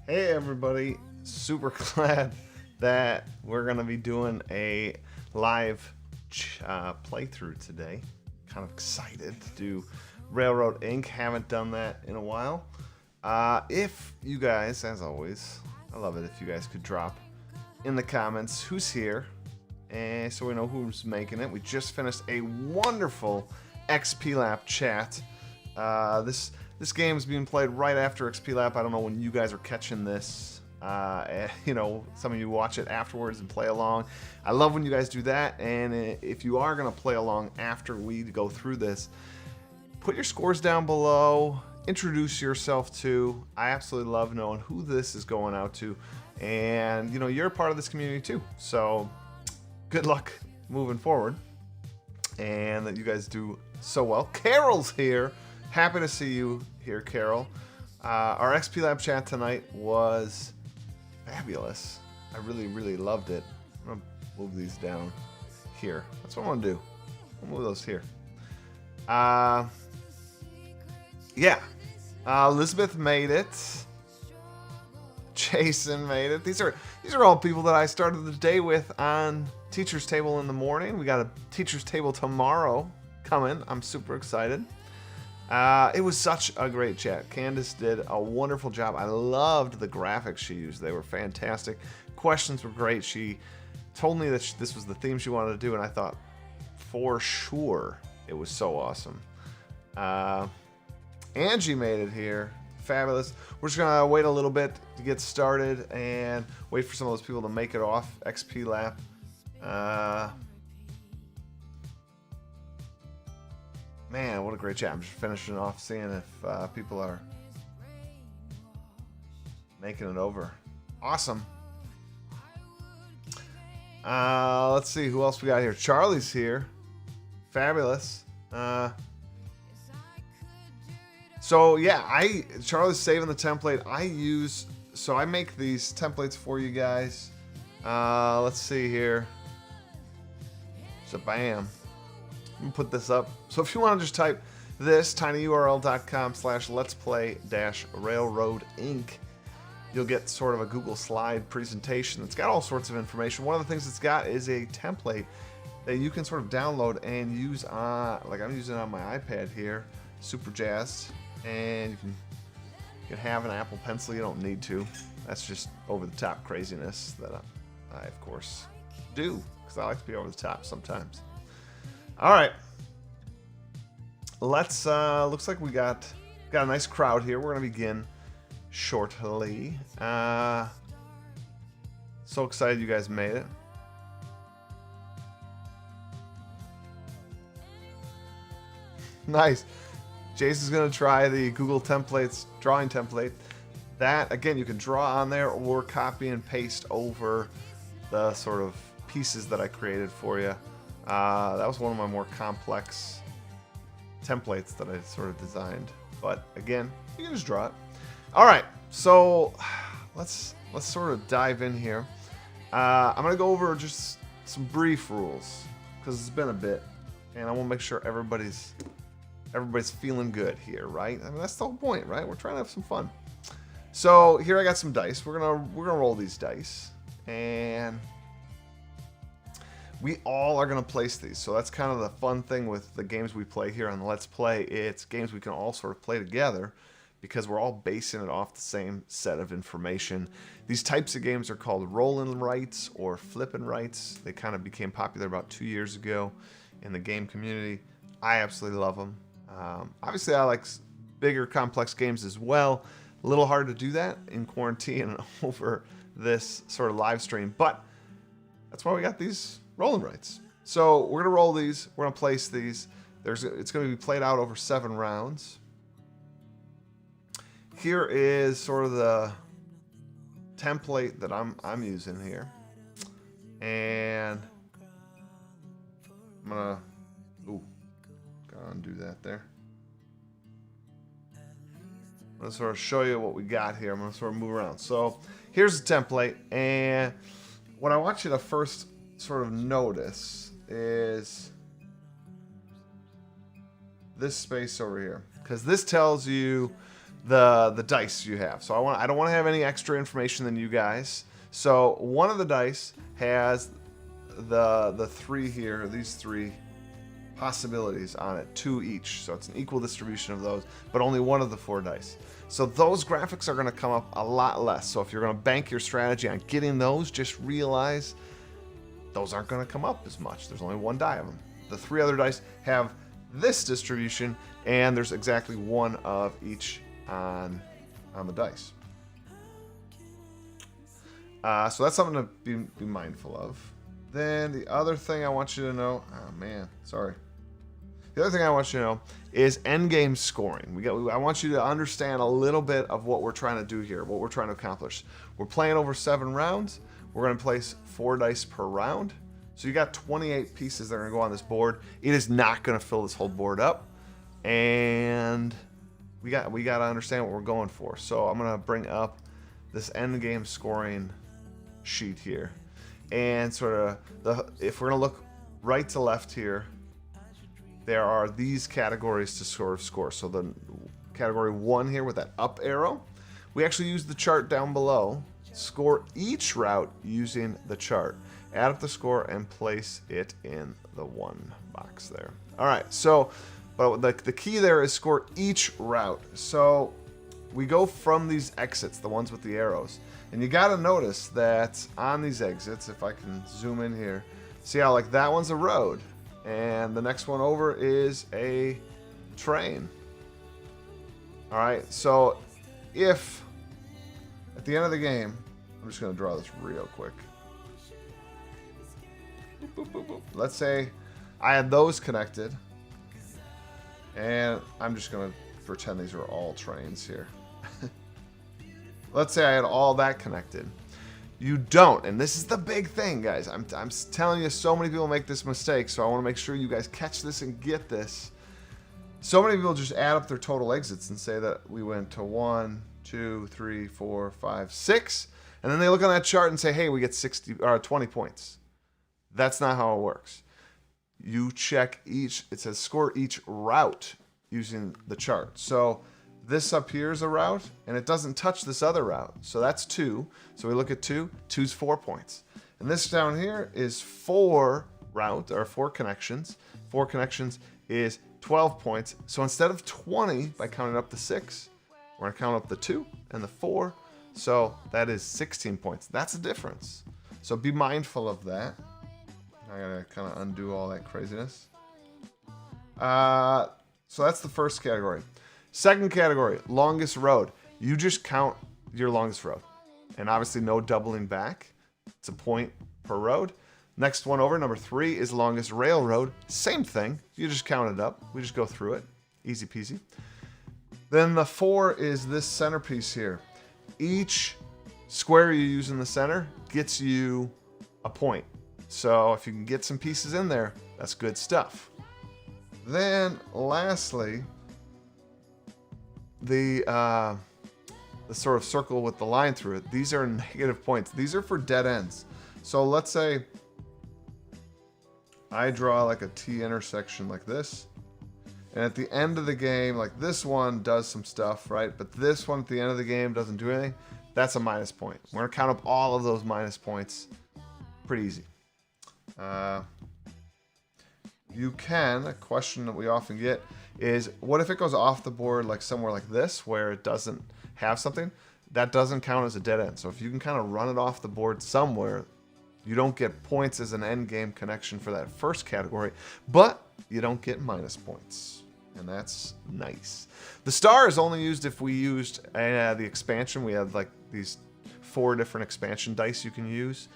Hey everybody, super glad that we're going to be doing a live playthrough today. Kind of excited to do Railroad Inc. Haven't done that in a while. If you guys, as always, I love it if you guys could drop in the comments who's here, and so we know who's making it. We just finished a wonderful XP Lap chat. This game is being played right after XP Lap. I don't know when you guys are catching this. You know, some of you watch it afterwards and play along. I love when you guys do that. And if you are going to play along after we go through this, put your scores down below. Introduce yourself to. I absolutely love knowing who this is going out to. And, you know, you're a part of this community too. So good luck moving forward. And that you guys do so well. Carol's here. Happy to see you here, Carol. Our XP Lab chat tonight was fabulous. I really, really loved it. I'm going to move these down here. That's what I'm going to do. I'll move those here. Yeah. Elizabeth made it. Jason made it. These are all people that I started the day with on Teacher's Table in the morning. We got a Teacher's Table tomorrow coming. I'm super excited. It was such a great chat. Candace did a wonderful job. I loved the graphics she used. They were fantastic. Questions were great. She told me that this was the theme she wanted to do, and I thought, for sure, it was so awesome. Angie made it here. Fabulous. We're just going to wait a little bit to get started and wait for some of those people to make it off XP Lap. Man, what a great chat. I'm just finishing off seeing if people are making it over. Awesome. Let's see who else we got here. Charlie's here. Fabulous. So yeah, Charlie's saving the template. I make these templates for you guys. Let's see here. So bam. I'm gonna put this up. So if you want to just type this, tinyurl.com/letsplay-railroad inc, you'll get sort of a Google slide presentation. It's got all sorts of information. One of the things it's got is a template that you can sort of download and use on, like I'm using it on my iPad here, super jazzed. And you can have an Apple Pencil. You don't need to. That's just over the top craziness that I of course do, because I like to be over the top sometimes. All right, let's. Looks like we got a nice crowd here. We're gonna begin shortly. So excited you guys made it. Nice. Jason's gonna try the Google Templates drawing template. That again, you can draw on there or copy and paste over the sort of pieces that I created for you. That was one of my more complex templates that I sort of designed. But again, you can just draw it. All right, so let's sort of dive in here. I'm gonna go over just some brief rules because it's been a bit, and I want to make sure everybody's feeling good here, right? I mean, that's the whole point, right? We're trying to have some fun. So here I got some dice. We're gonna roll these dice, and we all are going to place these. So that's kind of the fun thing with the games we play here on the Let's Play. It's games we can all sort of play together because we're all basing it off the same set of information. These types of games are called roll-and rights or flip-and rights. They kind of became popular about 2 years ago in the game community. I absolutely love them. Obviously, I like bigger, complex games as well. A little hard to do that in quarantine and over this sort of live stream, but that's why we got these rolling rights. So we're gonna roll these. We're gonna place these. It's gonna be played out over 7 rounds. Here is sort of the template that I'm using here, and I'm gonna gotta undo that there. I'm gonna sort of show you what we got here. I'm gonna sort of move around. So here's the template, and what I want you to first sort of notice is this space over here, because this tells you the dice you have. So I don't want to have any extra information than you guys. So one of the dice has the three here, these three possibilities on it, 2 each. So it's an equal distribution of those, but only one of the 4 dice. So those graphics are going to come up a lot less. So if you're going to bank your strategy on getting those, just realize those aren't going to come up as much. There's only 1 die of them. The 3 other dice have this distribution, and there's exactly 1 of each on the dice. So that's something to be mindful of. Then the other thing I want you to know, oh man, sorry. The other thing I want you to know is endgame scoring. I want you to understand a little bit of what we're trying to do here, what we're trying to accomplish. We're playing over 7 rounds. We're going to place 4 dice per round. So you got 28 pieces that are going to go on this board. It is not going to fill this whole board up. And we got to understand what we're going for. So I'm going to bring up this endgame scoring sheet here. And sort of, if we're going to look right to left here, there are these categories to sort of score. So the category 1 here with that up arrow, we actually use the chart down below. Score each route using the chart. Add up the score and place it in the 1 box there. All right, so but the key there is score each route. So we go from these exits, the ones with the arrows. And you got to notice that on these exits, if I can zoom in here, see how like that one's a road and the next one over is a train. All right, so if at the end of the game, I'm just going to draw this real quick. Boop, boop, boop, boop. Let's say I had those connected, and I'm just going to pretend these are all trains here. Let's say I had all that connected. You don't, and this is the big thing, guys. I'm telling you, so many people make this mistake, so I want to make sure you guys catch this and get this. So many people just add up their total exits and say that we went to 1, 2, 3, 4, 5, 6, and then they look on that chart and say, hey, we get 20 points. That's not how it works. You check each, it says score each route using the chart. So this up here is a route, and it doesn't touch this other route. So that's 2. So we look at 2. 2's 4 points. And this down here is 4 routes, or 4 connections. 4 connections is 12 points. So instead of 20, by counting up the 6, we're going to count up the 2 and the 4. So that is 16 points. That's the difference. So be mindful of that. I got to kind of undo all that craziness. So that's the first category. Second category, longest road. You just count your longest road. And obviously no doubling back. It's a point per road. Next one over, number 3, is longest railroad. Same thing. You just count it up. We just go through it. Easy peasy. Then the 4 is this centerpiece here. Each square you use in the center gets you a point. So if you can get some pieces in there, that's good stuff. Then lastly, the sort of circle with the line through it, these are negative points. These are for dead ends. So let's say I draw like a T intersection like this, and at the end of the game, like this one does some stuff, right? But this one at the end of the game doesn't do anything. That's a minus point. We're gonna count up all of those minus points. Pretty easy. You can, a question that we often get is, what if it goes off the board like somewhere like this where it doesn't have something? That doesn't count as a dead end. So if you can kind of run it off the board somewhere, you don't get points as an end game connection for that first category, but you don't get minus points. And that's nice. The star is only used if we used the expansion. We have like these 4 different expansion dice you can use.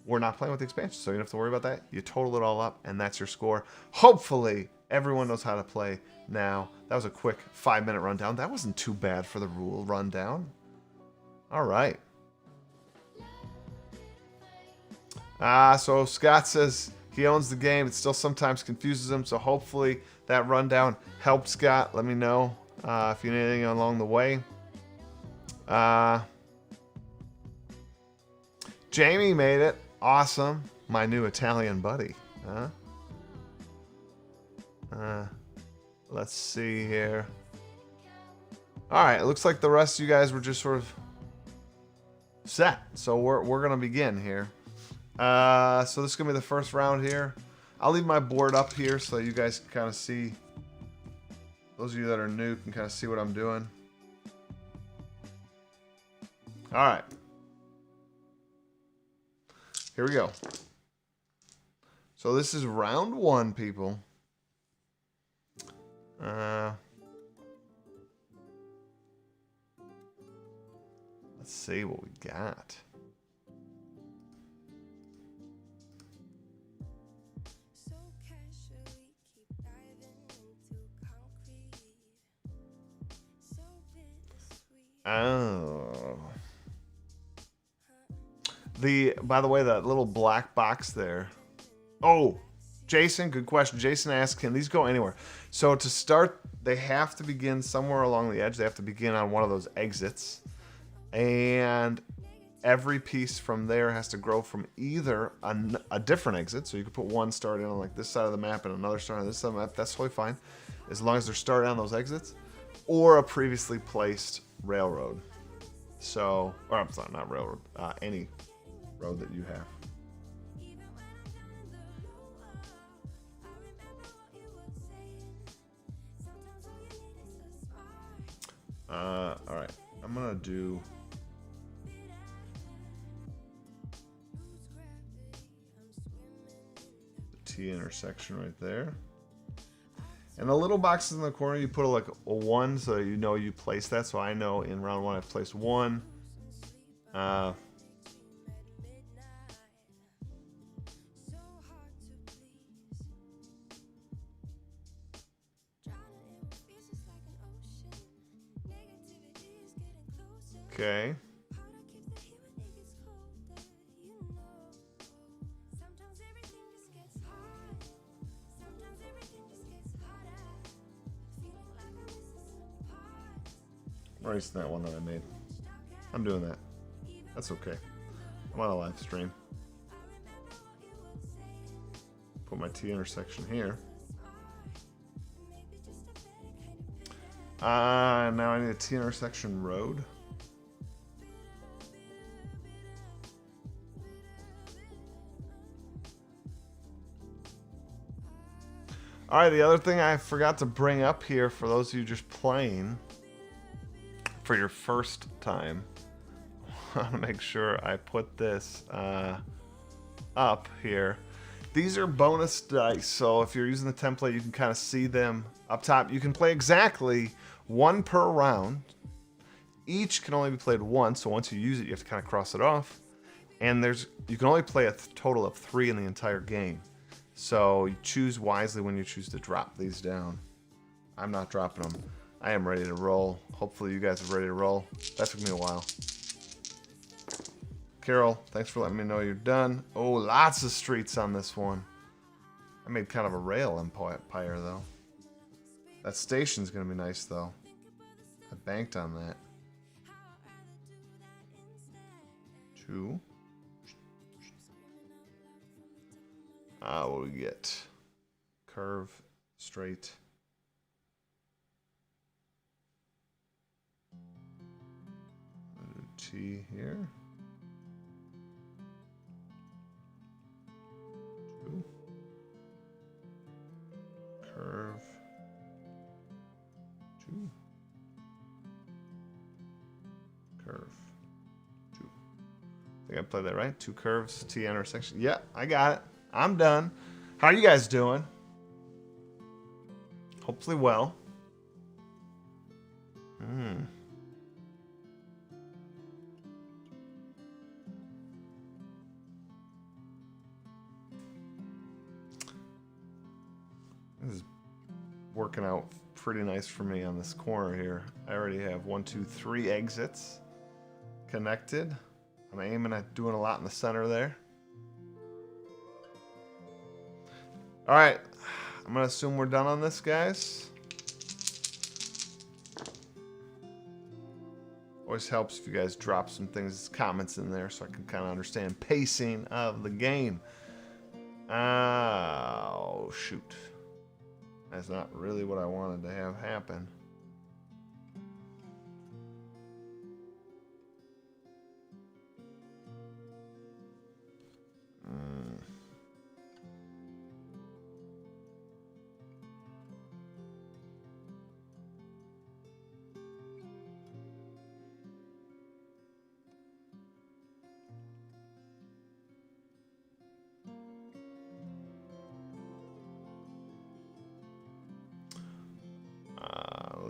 We're not playing with the expansion, so you don't have to worry about that. You total it all up, and that's your score. Hopefully, everyone knows how to play now. That was a quick 5-minute rundown. That wasn't too bad for the rule rundown. All right. So Scott says he owns the game. It still sometimes confuses him, so hopefully that rundown helped Scott. Let me know if you need anything along the way. Jamie made it. Awesome. My new Italian buddy. Let's see here. All right, it looks like the rest of you guys were just sort of set. So we're gonna begin here. So this is gonna be the first round here. I'll leave my board up here so you guys can kind of see. Those of you that are new can kind of see what I'm doing. All right. Here we go. So this is round one, people. Let's see what we got. Oh. By the way, that little black box there. Oh, Jason, good question. Jason asked, can these go anywhere? So to start, they have to begin somewhere along the edge. They have to begin on one of those exits. And every piece from there has to grow from either a different exit. So you could put one starting on like this side of the map and another starting on this side of the map. That's totally fine, as long as they're started on those exits. Or a previously placed railroad. So, or I'm sorry, not railroad, any road that you have. All right, I'm gonna do the T intersection right there. And the little boxes in the corner, you put like a 1 so you know you place that. So I know in round 1 I placed 1. Okay. I'm erasing that one that I made. I'm doing that. That's okay. I'm on a live stream. Put my T intersection here. Now I need a T intersection road. All right, the other thing I forgot to bring up here for those of you just playing for your first time, I want to make sure I put this up here. These are bonus dice, so if you're using the template, you can kind of see them up top. You can play exactly 1 per round. Each can only be played once, so once you use it, you have to kind of cross it off. And you can only play a total of 3 in the entire game. So you choose wisely when you choose to drop these down. I'm not dropping them. I am ready to roll. Hopefully you guys are ready to roll. That took me a while. Carol, thanks for letting me know you're done. Oh, lots of streets on this one. I made kind of a rail empire, though. That station's going to be nice, though. I banked on that. 2. What do we get? Curve, straight. T here. 2. Curve. 2. Curve. 2. I think I played that right. 2 curves, T intersection. Yeah, I got it. I'm done. How are you guys doing? Hopefully well. This is working out pretty nice for me on this corner here. I already have 1, 2, 3 exits connected. I'm aiming at doing a lot in the center there. All right, I'm gonna assume we're done on this, guys. Always helps if you guys drop some things, comments in there, so I can kind of understand pacing of the game. Oh, shoot. That's not really what I wanted to have happen.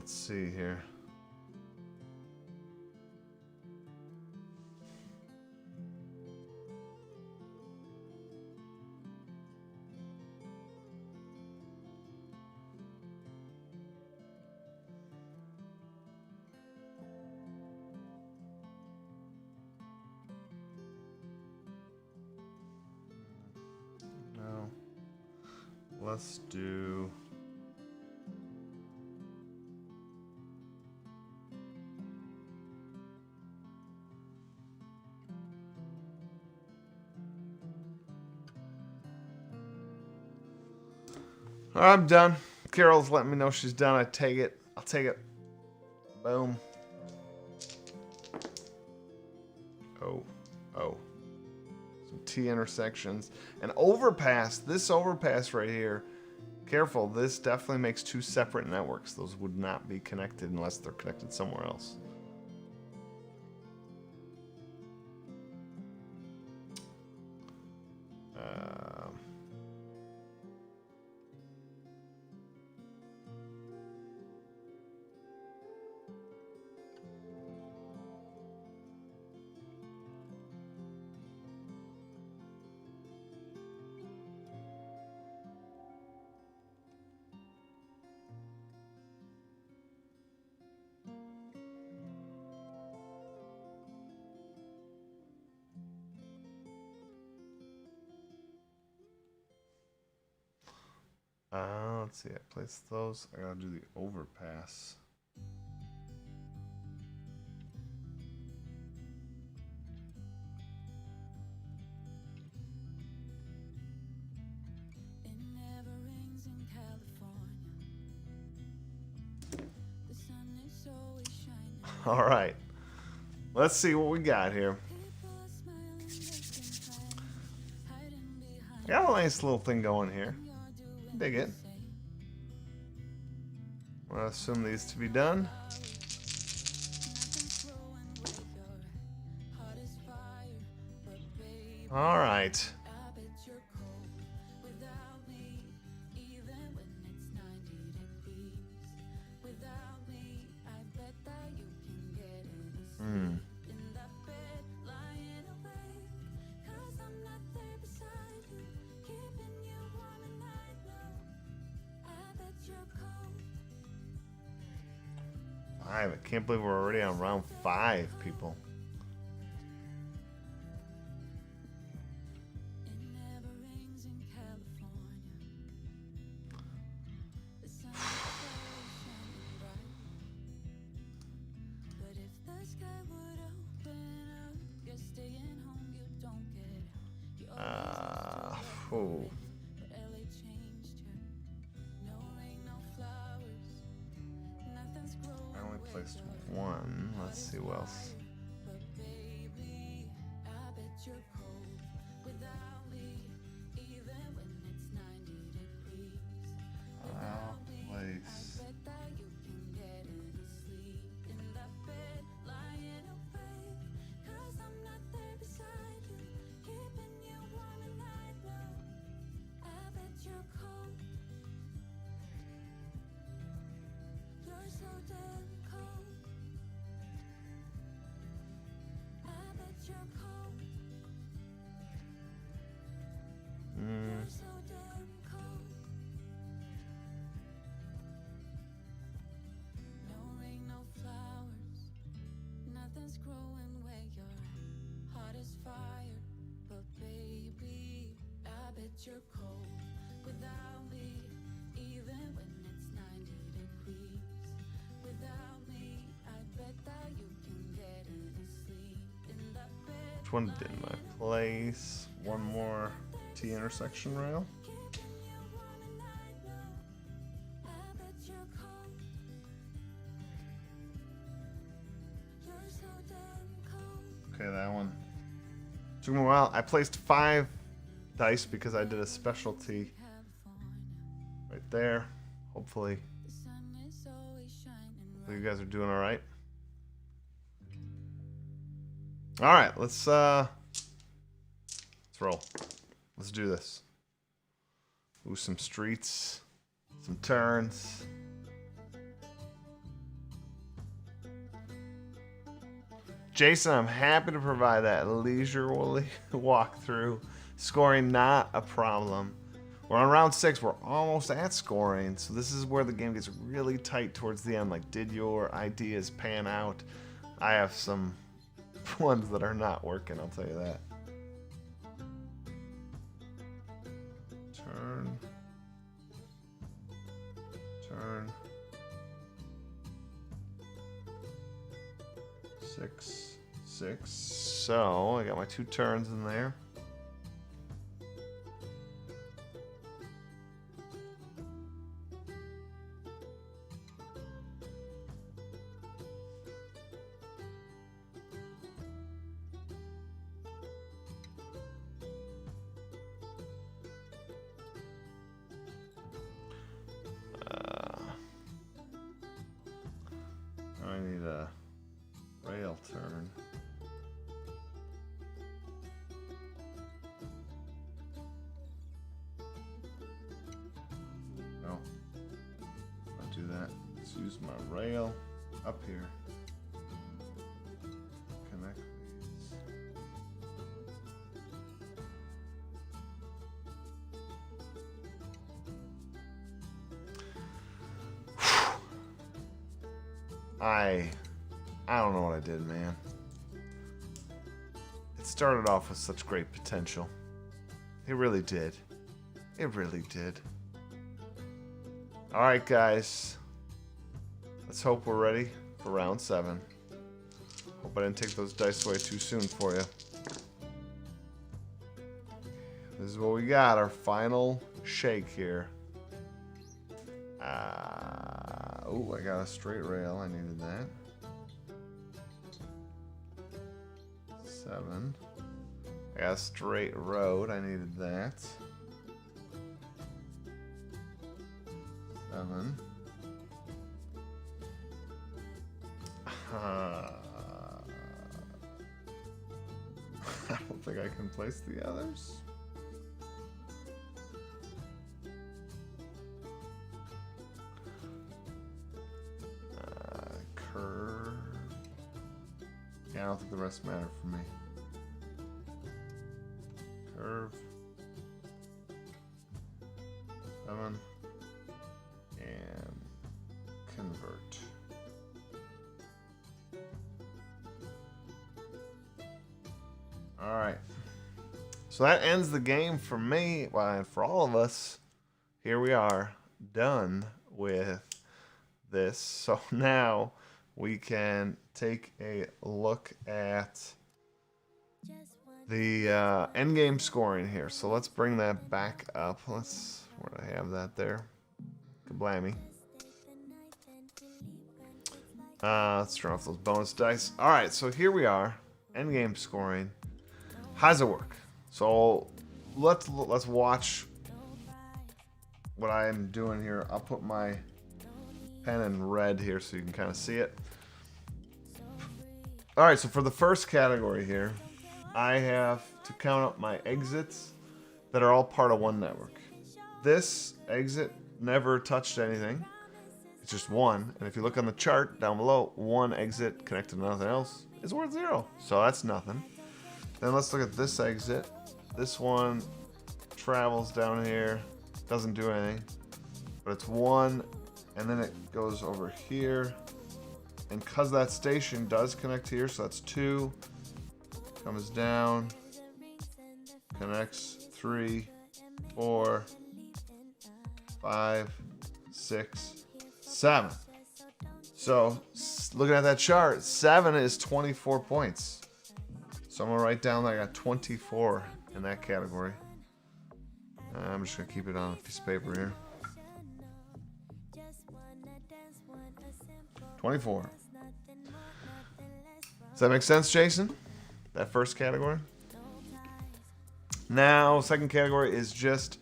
let's see here. No. Let's do... I'm done. Carol's letting me know she's done. I take it. I'll take it. Boom. Oh. Some T intersections. An overpass. This overpass right here. Careful. This definitely makes two separate networks. Those would not be connected unless they're connected somewhere else. Let's see, I place those. I gotta do the overpass. It never rains in California. The sun is always shining. All right. Let's see what we got here. I got a nice little thing going here. Dig it. I'm gonna assume these to be done. All right. I can't believe we're already on round 5, people. Oh. I only placed one. Let's see what else. I'll place. Growing where your heart is fire, but baby, I bet you're cold without me, even when it's 90 degrees. Without me, I bet that you can get any sleep in that bed. Which one didn't I place? One more T intersection rail. Okay, that one took me a while. I placed 5 dice because I did a specialty right there. Hopefully you guys are doing all right. All right, let's roll. Let's do this. Ooh, some streets, some turns. Jason, I'm happy to provide that leisurely walkthrough. Scoring not a problem. We're on round 6. We're almost at scoring. So this is where the game gets really tight towards the end. Like, did your ideas pan out? I have some ones that are not working, I'll tell you that. Turn. Turn. 6, 6. So I got my 2 turns in there. I need a rail turn. No, don't do that. Let's use my rail up here. Connect these. I don't know what I did, man. It started off with such great potential. It really did. It really did. Alright, guys. Let's hope we're ready for round 7. Hope I didn't take those dice away too soon for you. This is what we got, our final shake here. Oh, I got a straight rail. I needed that. 7. I got a straight road. I needed that. 7. I don't think I can place the others. Curve. Yeah, I don't think the rest matter for me. Curve. 7. And convert. Alright. So that ends the game for me. Well, and for all of us. Here we are. Done with this. So now we can take a look at the endgame scoring here. So let's bring that back up. Where do I have that there? Kablammy. Let's turn off those bonus dice. Alright, so here we are. Endgame scoring. How does it work? So let's watch what I'm doing here. I'll put my pen in red here so you can kind of see it. Alright, so for the first category here, I have to count up my exits that are all part of one network. This exit never touched anything. It's just 1. And if you look on the chart down below, 1 exit connected to nothing else is worth 0. So that's nothing. Then let's look at this exit. This one travels down here, doesn't do anything, but it's 1, and then it goes over here. And because that station does connect here, so that's 2, comes down, connects 3, 4, 5, 6, 7. So looking at that chart, 7 is 24 points. So I'm gonna write down that I got 24 in that category. I'm just gonna keep it on a piece of paper here. 24. Does that make sense, Jason? That first category? Now, second category is just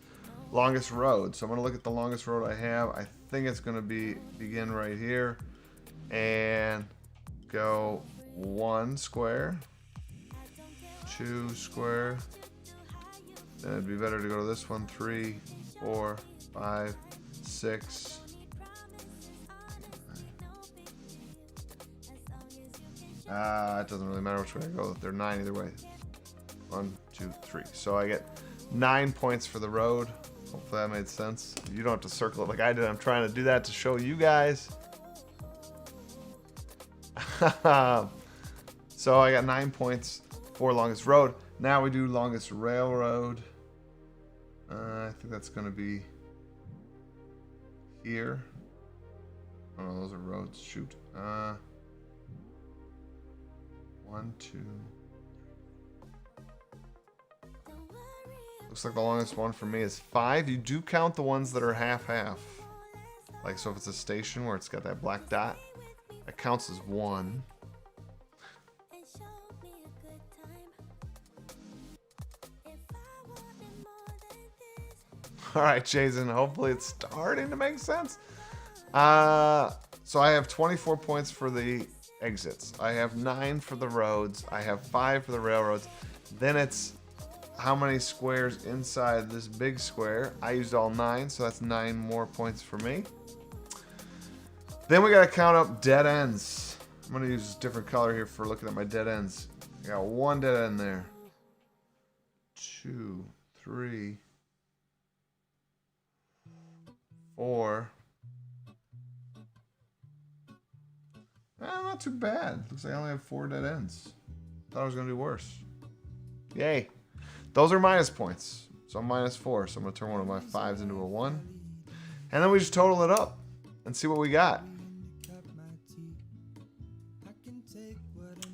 longest road. So I'm going to look at the longest road I have. I think it's going to begin right here and go 1 square, 2 square. Then it'd be better to go to this one, 3, 4, 5, 6. It doesn't really matter which way I go. They're 9 either way. 1, 2, 3. So I get 9 points for the road. Hopefully that made sense. You don't have to circle it like I did. I'm trying to do that to show you guys. So I got 9 points for longest road. Now we do longest railroad. I think that's going to be here. Oh, no, those are roads. Shoot. 1, 2. Looks like the longest one for me is 5. You do count the ones that are half-half. Like, so if it's a station where it's got that black dot, that counts as 1. All right, Jason, hopefully it's starting to make sense. So I have 24 points for the exits. I have 9 for the roads. I have 5 for the railroads. Then it's how many squares inside this big square. I used all 9, so that's 9 more points for me. Then we got to count up dead ends. I'm going to use a different color here for looking at my dead ends. I got 1 dead end there. 2, 3, 4. Not too bad. Looks like I only have 4 dead ends. Thought I was going to do worse. Yay. Those are minus points. So I'm -4. So I'm going to turn one of my 5s into a 1. And then we just total it up and see what we got.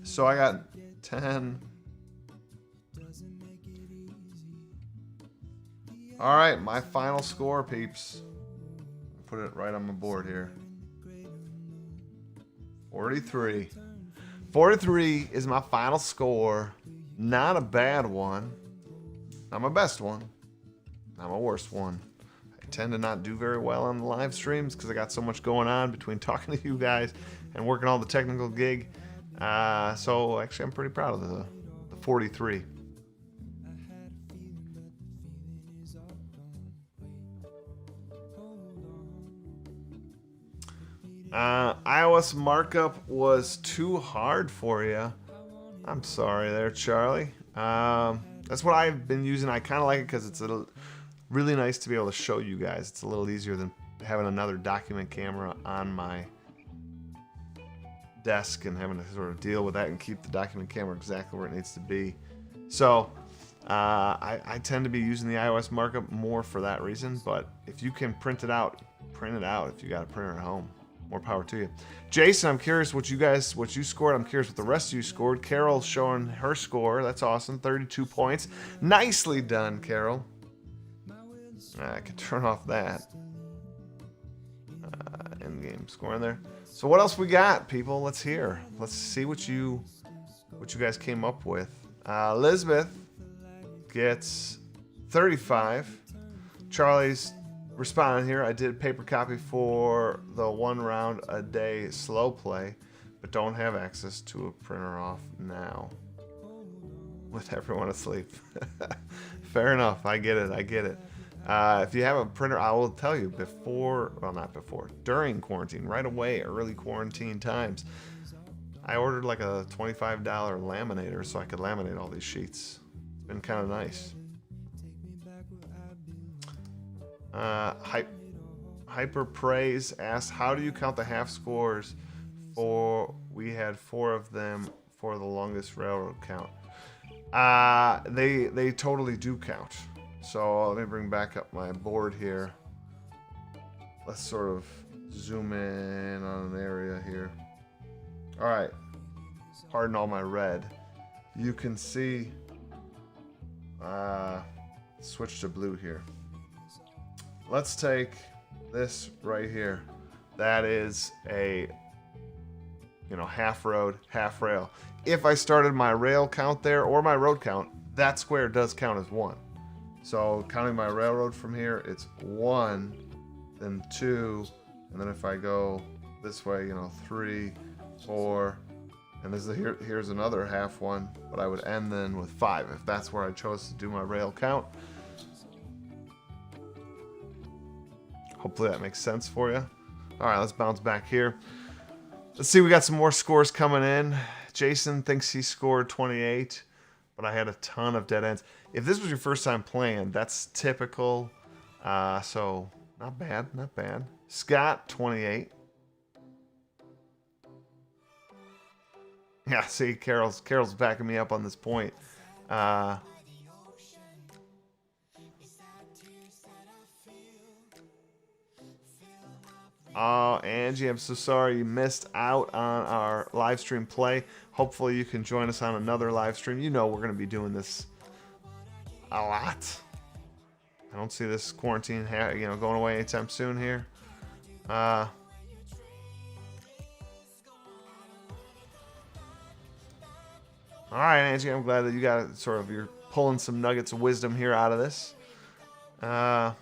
So I got 10. All right, my final score, peeps. Put it right on my board here. 43. 43 is my final score. Not a bad one. Not my best one. Not my worst one. I tend to not do very well on the live streams because I got so much going on between talking to you guys and working all the technical gig. So actually, I'm pretty proud of the 43. iOS markup was too hard for you. I'm sorry there, Charlie. That's what I've been using. I kind of like it because it's really nice to be able to show you guys. It's a little easier than having another document camera on my desk and having to sort of deal with that and keep the document camera exactly where it needs to be. So I tend to be using the iOS markup more for that reason. But if you can print it out if you got a printer at home. More power to you. Jason, I'm curious what you scored. I'm curious what the rest of you scored. Carol's showing her score. That's awesome. 32 points. Nicely done, Carol. I can turn off that. Endgame scoring there. So what else we got, people? Let's hear. Let's see what you guys came up with. Elizabeth gets 35. Charlie's responding here. I did paper copy for the 1 round a day slow play, but don't have access to a printer off now with everyone asleep. Fair enough. I get it. If you have a printer, I will tell you during quarantine, right away, early quarantine times, I ordered like a $25 laminator so I could laminate all these sheets. It's been kind of nice. Hyper Praise asks, how do you count the half scores we had 4 of them for the longest railroad count? They totally do count. So let me bring back up my board here. Let's sort of zoom in on an area here. All right, pardon all my red. You can see, switch to blue here. Let's take this right here. That is a, half road, half rail. If I started my rail count there or my road count, that square does count as 1. So counting my railroad from here, it's 1, then 2, and then if I go this way, 3, 4, and here's another half one, but I would end then with 5 if that's where I chose to do my rail count. Hopefully that makes sense for you. All right, let's bounce back here. Let's see, we got some more scores coming in. Jason thinks he scored 28, but I had a ton of dead ends. If this was your first time playing, that's typical. So not bad, not bad. Scott, 28. Yeah, see, Carol's backing me up on this point. Oh, Angie, I'm so sorry you missed out on our live stream play. Hopefully you can join us on another live stream. You know we're going to be doing this a lot. I don't see this quarantine, going away anytime soon here. All right, Angie, I'm glad that you got you're pulling some nuggets of wisdom here out of this. All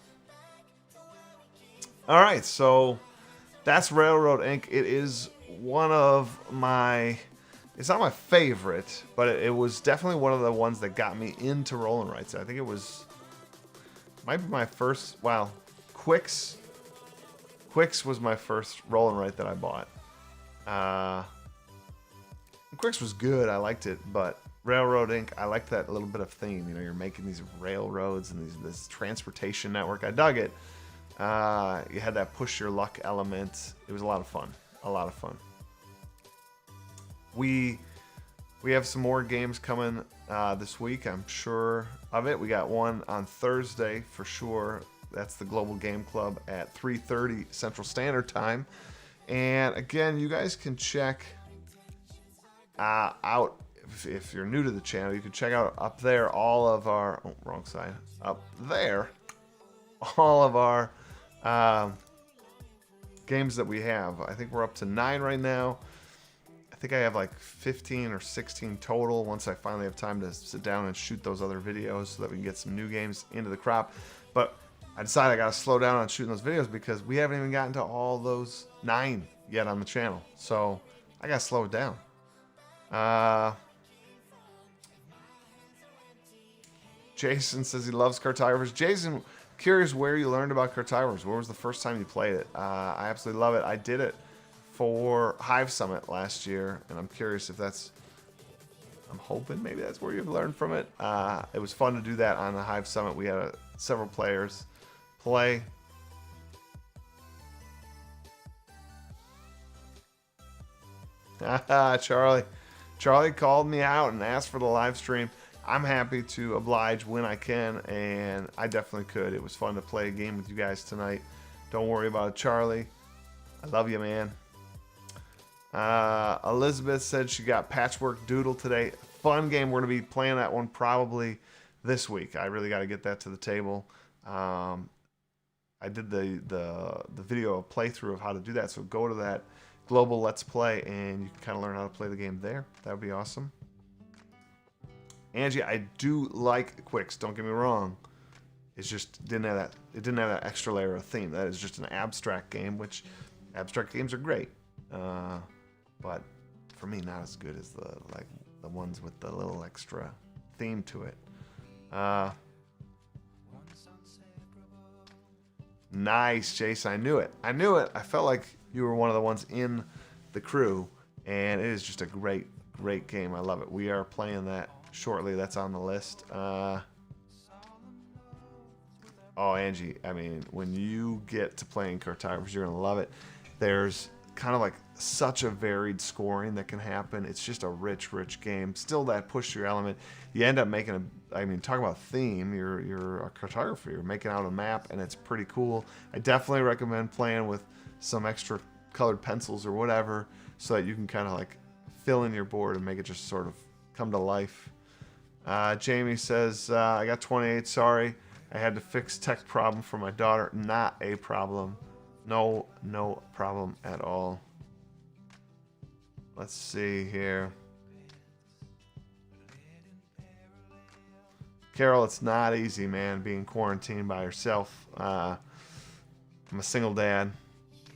right, so that's Railroad Inc. It is one of my, it's not my favorite, but it was definitely one of the ones that got me into roll and writes. I think it might be my first, wow, Quicks was my first roll and write that I bought. Quicks was good, I liked it, but Railroad Inc., I liked that little bit of theme. You're making these railroads and this transportation network. I dug it. You had that push your luck element. It was a lot of fun. A lot of fun. We have some more games coming this week. I'm sure of it. We got one on Thursday for sure. That's the Global Game Club at 3:30 Central Standard Time. And again, you guys can check out, if you're new to the channel, you can check out up there all of our, oh, wrong side, up there, all of our games that we have. I think we're up to 9 right now. I think I have like 15 or 16 total once I finally have time to sit down and shoot those other videos so that we can get some new games into the crop. But I decided I got to slow down on shooting those videos because we haven't even gotten to all those 9 yet on the channel. So I got to slow it down. Jason says he loves cartographers. Jason, curious where you learned about cartographers. Where was the first time you played it? I absolutely love it. I did it for Hive Summit last year, and I'm curious if I'm hoping maybe that's where you've learned from it. It was fun to do that on the Hive Summit. We had several players play. Charlie called me out and asked for the live stream. I'm happy to oblige when I can, and I definitely could. It was fun to play a game with you guys tonight. Don't worry about it, Charlie. I love you, man. Elizabeth said she got Patchwork Doodle today. Fun game. We're going to be playing that one probably this week. I really got to get that to the table. I did the video playthrough of how to do that, so go to that Global Let's Play and you can kind of learn how to play the game there. That would be awesome. Angie, I do like Quicks, don't get me wrong. It just didn't have that extra layer of theme. That is just an abstract game, which abstract games are great. But for me, not as good as the ones with the little extra theme to it. Nice, Jason. I knew it. I felt like you were one of the ones in the crew, and it is just a great, great game. I love it. We are playing that shortly. That's on the list. Oh, Angie, I mean, when you get to playing cartographers, you're going to love it. There's kind of like such a varied scoring that can happen. It's just a rich, rich game. Still that push your element. You end up making talk about theme. You're a cartographer. You're making out a map, and it's pretty cool. I definitely recommend playing with some extra colored pencils or whatever so that you can kind of like fill in your board and make it just sort of come to life. Jamie says, I got 28. Sorry. I had to fix tech problem for my daughter. Not a problem. No problem at all. Let's see here. Carol, it's not easy, man, being quarantined by yourself. I'm a single dad,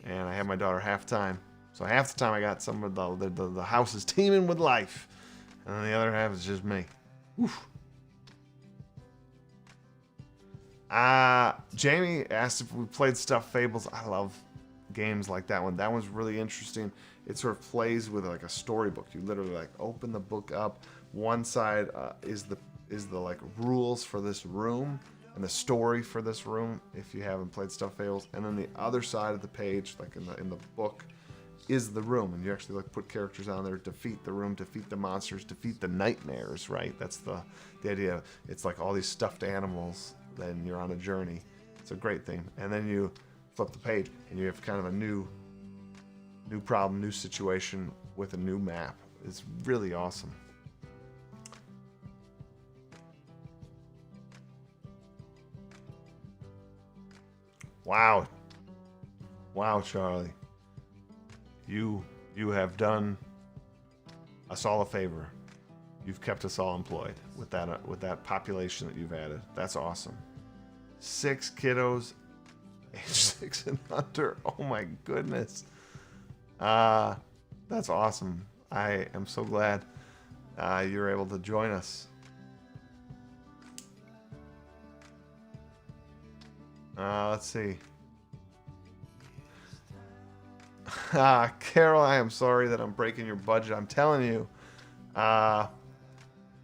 and I have my daughter half time. So half the time I got some of the house is teeming with life, and then the other half is just me. Oof. Jamie asked if we played Stuffed Fables. I love games like that one. That one's really interesting. it sort of plays with like a storybook. You literally like open the book up. One side is the like rules for this room and the story for this room if you haven't played Stuffed Fables, and then the other side of the page, like in the book, is the room, and you actually like put characters on there, defeat the room, defeat the monsters, defeat the nightmares, right? That's the idea. It's like all these stuffed animals, then you're on a journey. It's a great thing. And then you flip the page and you have kind of a new problem, new situation with a new map. It's really awesome. Wow, Charlie. You have done us all a favor. You've kept us all employed with that population that you've added. That's awesome. 6 kiddos, age 6 and under. Oh my goodness. That's awesome. I am so glad you're able to join us. Let's see. Carol, I am sorry that I'm breaking your budget. I'm telling you.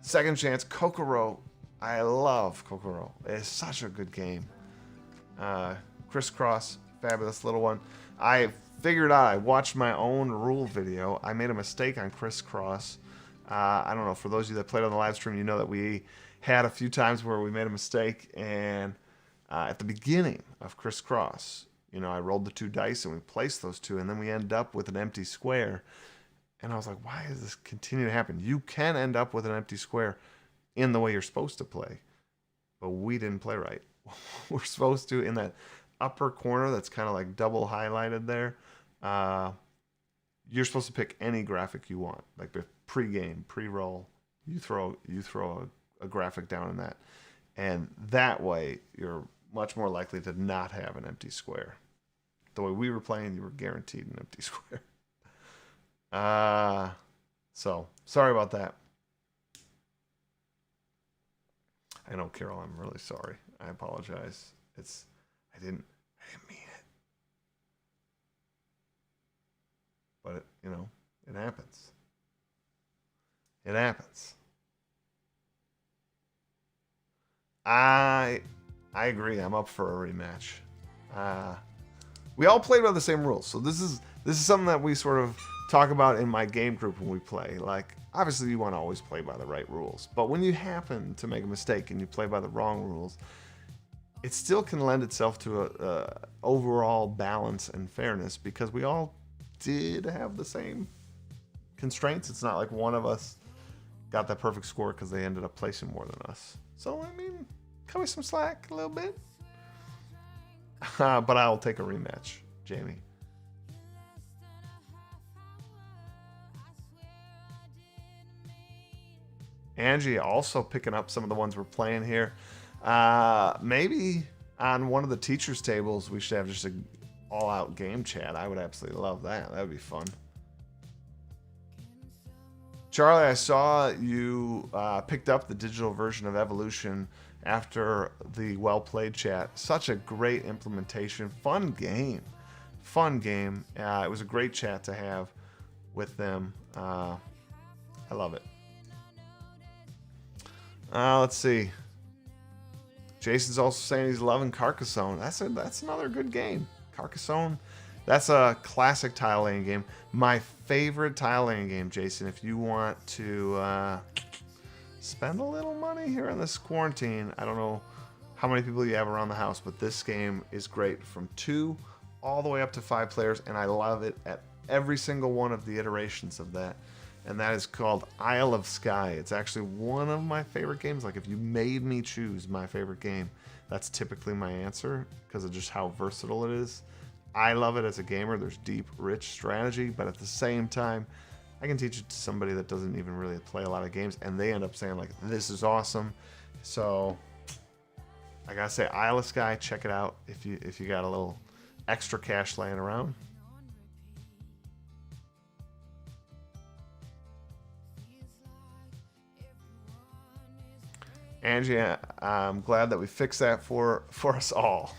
Second Chance, Kokoro. I love Kokoro. It's such a good game. Crisscross, fabulous little one. I figured out, I watched my own rule video. I made a mistake on Crisscross. I don't know, for those of you that played on the live stream, you know that we had a few times where we made a mistake, and at the beginning of Crisscross, I rolled the 2 dice and we placed those 2, and then we end up with an empty square. And I was like, why does this continue to happen? You can end up with an empty square in the way you're supposed to play, but we didn't play right. We're supposed to, in that upper corner that's kind of like double highlighted there, you're supposed to pick any graphic you want, like pre-game, pre-roll. You throw a graphic down in that, and that way you're much more likely to not have an empty square. The way we were playing, you were guaranteed an empty square. So sorry about that. I know, Carol, I'm really sorry. I apologize. I didn't mean it. But it happens. It happens. I agree. I'm up for a rematch. We all played by the same rules, so this is something that we sort of talk about in my game group when we play. Like, obviously, you want to always play by the right rules, but when you happen to make a mistake and you play by the wrong rules, it still can lend itself to a overall balance and fairness, because we all did have the same constraints. It's not like one of us got that perfect score because they ended up placing more than us. So, I mean, cut me some slack a little bit. But I'll take a rematch, Jamie. Angie also picking up some of the ones we're playing here. Maybe on one of the teachers' tables we should have just an all-out game chat. I would absolutely love that. That would be fun. Charlie, I saw you picked up the digital version of Evolution after the well-played chat. Such a great implementation. Fun game. It was a great chat to have with them. I love it. Let's see. Jason's also saying he's loving Carcassonne. That's another good game. Carcassonne. That's a classic tile laying game. My favorite tile laying game, Jason. If you want to spend a little money here in this quarantine, I don't know how many people you have around the house, but this game is great from 2 all the way up to 5 players, and I love it at every single one of the iterations of that. And that is called Isle of Skye. It's actually one of my favorite games. Like, if you made me choose my favorite game, that's typically my answer because of just how versatile it is. I love it as a gamer. There's deep, rich strategy, but at the same time, I can teach it to somebody that doesn't even really play a lot of games, and they end up saying, like, this is awesome. So I gotta say, Isle of Skye, check it out if you got a little extra cash laying around. Angie, I'm glad that we fixed that for us all.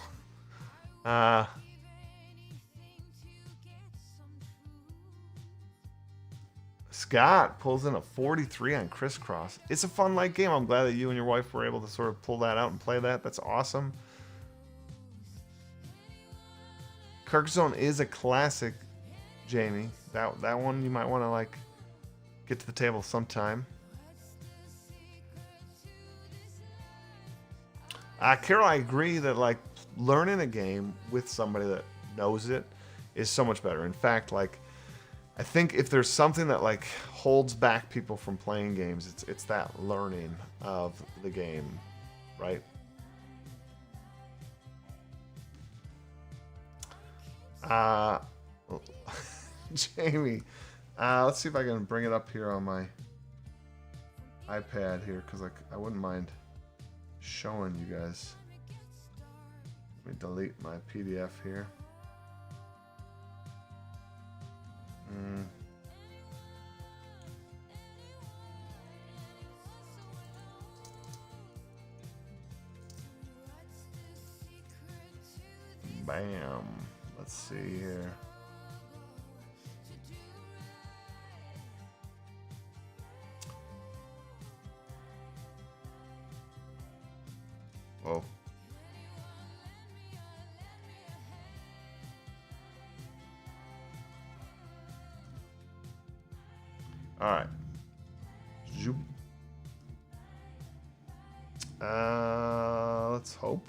Scott pulls in a 43 on Crisscross. It's a fun light game. I'm glad that you and your wife were able to sort of pull that out and play that. That's awesome. Carcassonne is a classic, Jamie. That one you might want to like get to the table sometime. Carol, I agree that like learning a game with somebody that knows it is so much better. In fact, like I think if there's something that like holds back people from playing games, it's that learning of the game, right? Jamie, let's see if I can bring it up here on my iPad here, because I wouldn't mind showing you guys. Let me delete my PDF here. Bam. Let's see here. Whoa. All right. Zoop. Let's hope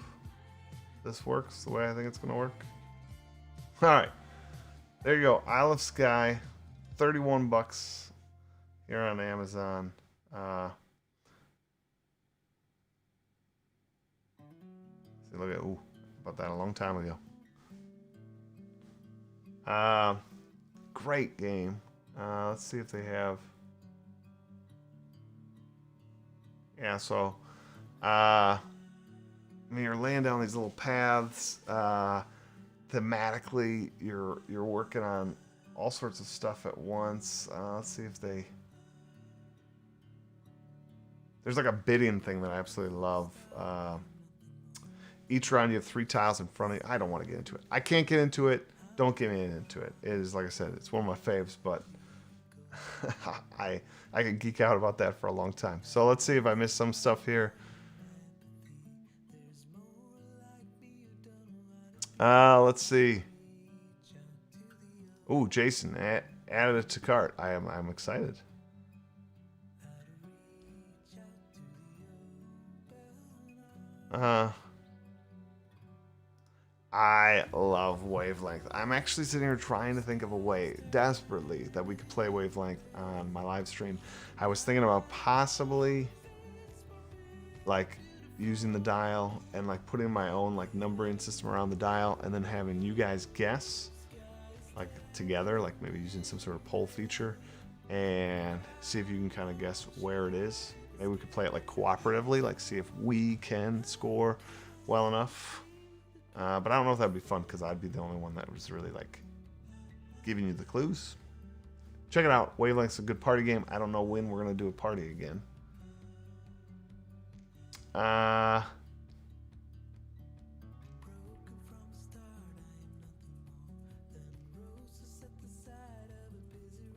this works the way I think it's going to work. All right. There you go. Isle of Skye, 31 bucks here on Amazon. See, look at, ooh, bought that a long time ago. Great game. Let's see if they have. Yeah, so I mean, you're laying down these little paths. Thematically, you're working on all sorts of stuff at once. Let's see if they. There's like a bidding thing that I absolutely love. Each round you have 3 tiles in front of you. I don't want to get into it. I can't get into it. Don't get me into it. It is, like I said, it's one of my faves, but I could geek out about that for a long time. So let's see if I missed some stuff here. Let's see. Ooh, Jason added it to cart. I'm excited. I love Wavelength. I'm actually sitting here trying to think of a way, desperately, that we could play Wavelength on my live stream. I was thinking about possibly, like, using the dial and, like, putting my own, like, numbering system around the dial and then having you guys guess, like, together, like, maybe using some sort of poll feature and see if you can kind of guess where it is. Maybe we could play it, like, cooperatively, like, see if we can score well enough. But I don't know if that'd be fun because I'd be the only one that was really like giving you the clues. Check it out. Wavelength's a good party game. I don't know when we're gonna do a party again.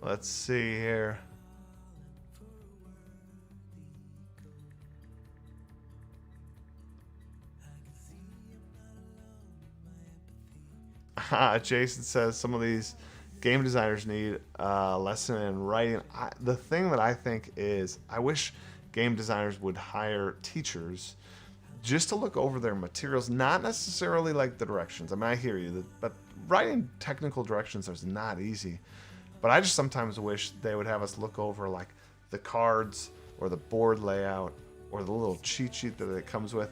Let's see here. Jason says some of these game designers need a lesson in writing. The thing that I think is I wish game designers would hire teachers just to look over their materials, not necessarily like the directions. I mean, I hear you, but writing technical directions is not easy. But I just sometimes wish they would have us look over like the cards or the board layout or the little cheat sheet that it comes with.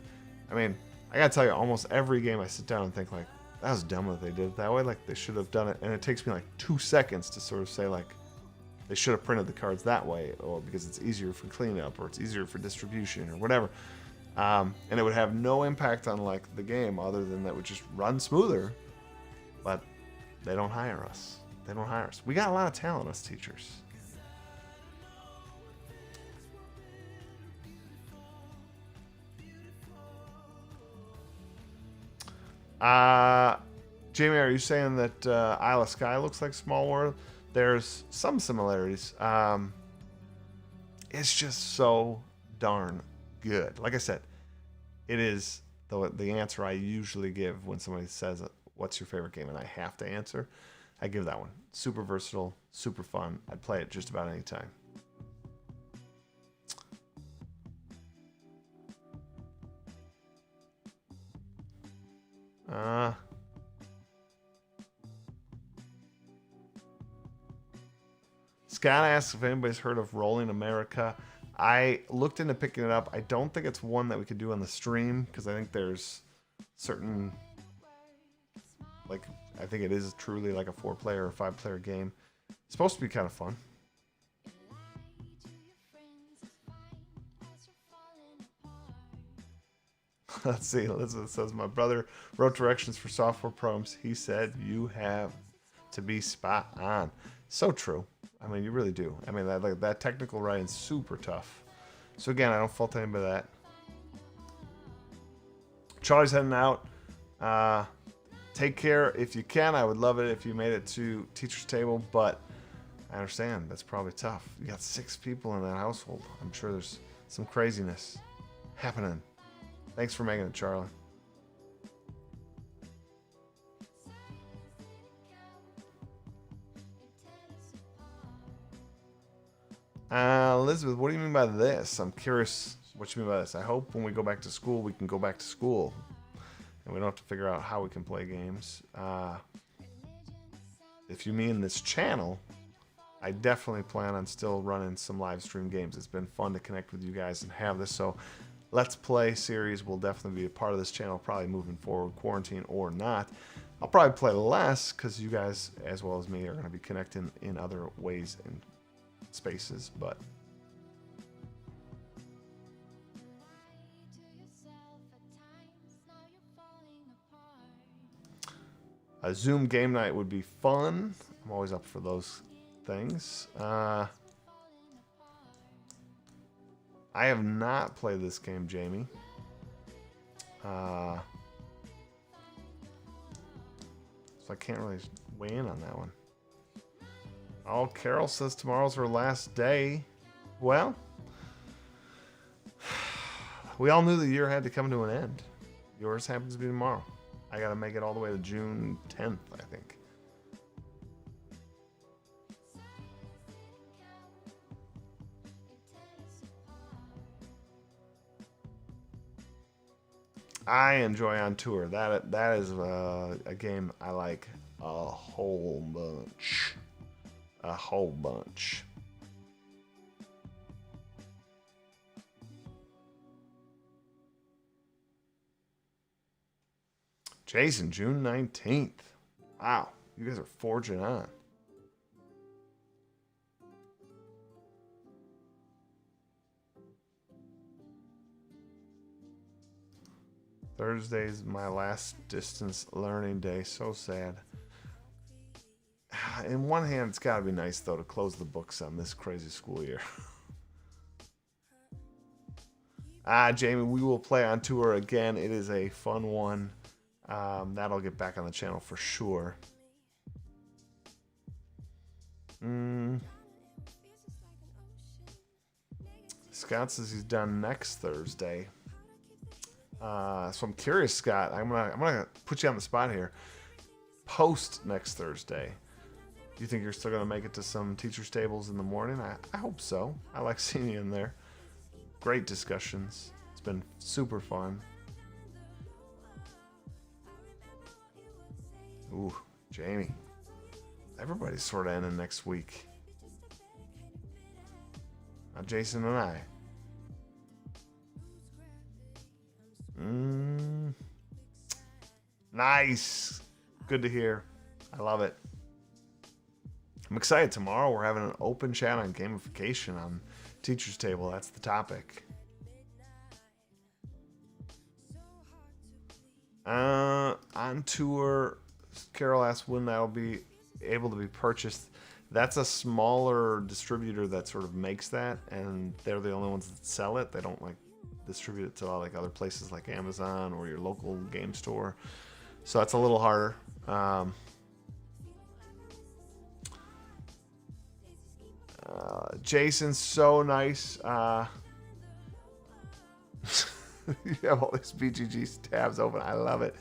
I mean, I gotta tell you, almost every game I sit down and think like, that was dumb that they did it that way. Like, they should have done it. And it takes me like 2 seconds to sort of say, like, they should have printed the cards that way, or because it's easier for cleanup, or it's easier for distribution, or whatever. And it would have no impact on, like, the game other than that would just run smoother. But they don't hire us. They don't hire us. We got a lot of talent, us teachers. Jamie, are you saying that Isle of Skye looks like Small World? there's some similarities. It's just so darn good. Like I said, it is the answer I usually give when somebody says, "What's your favorite game?" and I have to answer. I give that one. Super versatile, super fun. I'd play it just about any time. Scott asks if anybody's heard of Rolling America. I looked into picking it up. I don't think it's one that we could do on the stream because I think there's certain, like, I think it is truly like a 4-player or 5-player game. It's supposed to be kind of fun. Let's see. Elizabeth says, my brother wrote directions for software programs. He said, you have to be spot on. So true. I mean, you really do. I mean, that technical writing's super tough. So again, I don't fault anybody that. Charlie's heading out. Take care if you can. I would love it if you made it to teacher's table, but I understand that's probably tough. You got 6 people in that household. I'm sure there's some craziness happening. Thanks for making it, Charlie. Elizabeth, what do you mean by this? I'm curious what you mean by this. I hope when we go back to school, we can go back to school. And we don't have to figure out how we can play games. If you mean this channel, I definitely plan on still running some live stream games. It's been fun to connect with you guys and have this. So Let's Play series will definitely be a part of this channel, probably moving forward, quarantine or not. I'll probably play less because you guys, as well as me, are going to be connecting in other ways and spaces, but a Zoom game night would be fun. I'm always up for those things. I have not played this game, Jamie. So I can't really weigh in on that one. Oh, Carol says tomorrow's her last day. Well, we all knew the year had to come to an end. Yours happens to be tomorrow. I got to make it all the way to June 10th, I think. I enjoy On Tour. That is a game I like a whole bunch. A whole bunch. Jason, June 19th. Wow, you guys are forging on. Thursday's my last distance learning day. So sad. In one hand, it's got to be nice, though, to close the books on this crazy school year. Jamie, we will play On Tour again. It is a fun one. That'll get back on the channel for sure. Scott says he's done next Thursday. So I'm curious, Scott. I'm gonna put you on the spot here. Post next Thursday, do you think you're still gonna make it to some teachers' tables in the morning? I hope so. I like seeing you in there. Great discussions. It's been super fun. Ooh, Jamie. Everybody's sort of ending next week. Not Jason and I. Nice. Good to hear. I love it. I'm excited. Tomorrow we're having an open chat on gamification on Teacher's Table. That's the topic. On Tour, Carol asked when that'll be able to be purchased. That's a smaller distributor that sort of makes that, and they're the only ones that sell it. They don't like distribute it to like other places like Amazon or your local game store. So that's a little harder. Jason's so nice. You have all these BGG tabs open. I love it.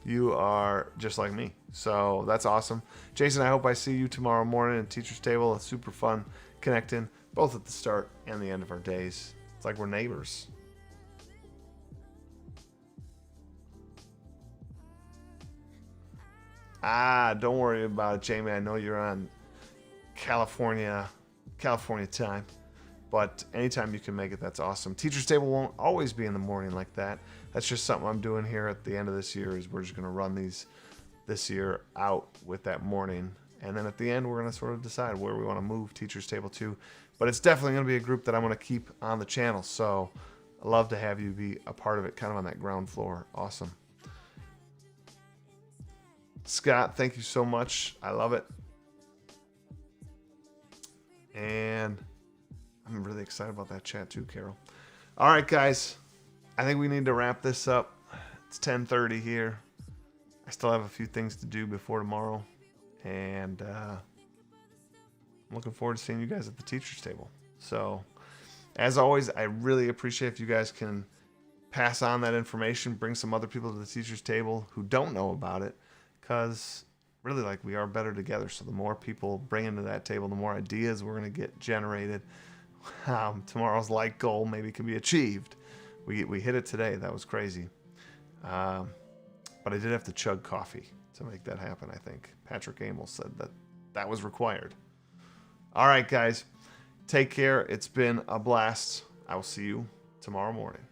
You are just like me. So that's awesome. Jason, I hope I see you tomorrow morning at Teacher's Table. It's super fun connecting both at the start and the end of our days. It's like we're neighbors. Don't worry about it, Jamie. I know you're on California time. But anytime you can make it, that's awesome. Teacher's Table won't always be in the morning like that. That's just something I'm doing here at the end of this year is we're just going to run these this year out with that morning. And then at the end, we're going to sort of decide where we want to move Teacher's Table to. But it's definitely going to be a group that I'm going to keep on the channel. So I'd love to have you be a part of it, kind of on that ground floor. Awesome. Scott, thank you so much. I love it. And I'm really excited about that chat too, Carol. All right, guys. I think we need to wrap this up. It's 10:30 here. I still have a few things to do before tomorrow. And I'm looking forward to seeing you guys at the Teacher's Table. So, as always, I really appreciate if you guys can pass on that information, bring some other people to the Teacher's Table who don't know about it. Because really, like, we are better together. So the more people bring into that table, the more ideas we're going to get generated. Tomorrow's like goal maybe can be achieved. We hit it today. That was crazy. But I did have to chug coffee to make that happen, I think. Patrick Amel said that was required. All right, guys. Take care. It's been a blast. I will see you tomorrow morning.